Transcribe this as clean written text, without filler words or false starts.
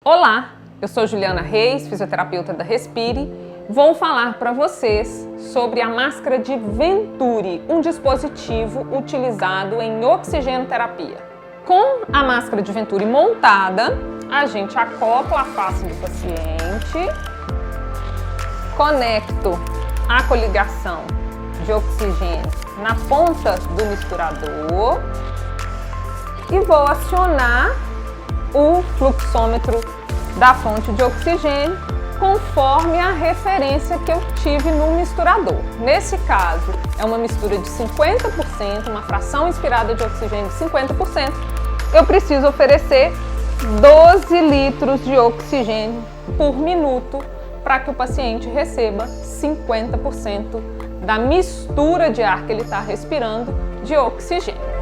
Olá, eu sou Juliana Reis, fisioterapeuta da Respire. Vou falar para vocês sobre a máscara de Venturi, um dispositivo utilizado em oxigenoterapia. Com a máscara de Venturi montada, a gente acopla a face do paciente, conecto a coligação de oxigênio na ponta do misturador e vou acionar o fluxômetro da fonte de oxigênio conforme a referência que eu tive no misturador. Nesse caso, é uma mistura de 50%, uma fração inspirada de oxigênio de 50%. Eu preciso oferecer 12 litros de oxigênio por minuto para que o paciente receba 50% da mistura de ar que ele está respirando de oxigênio.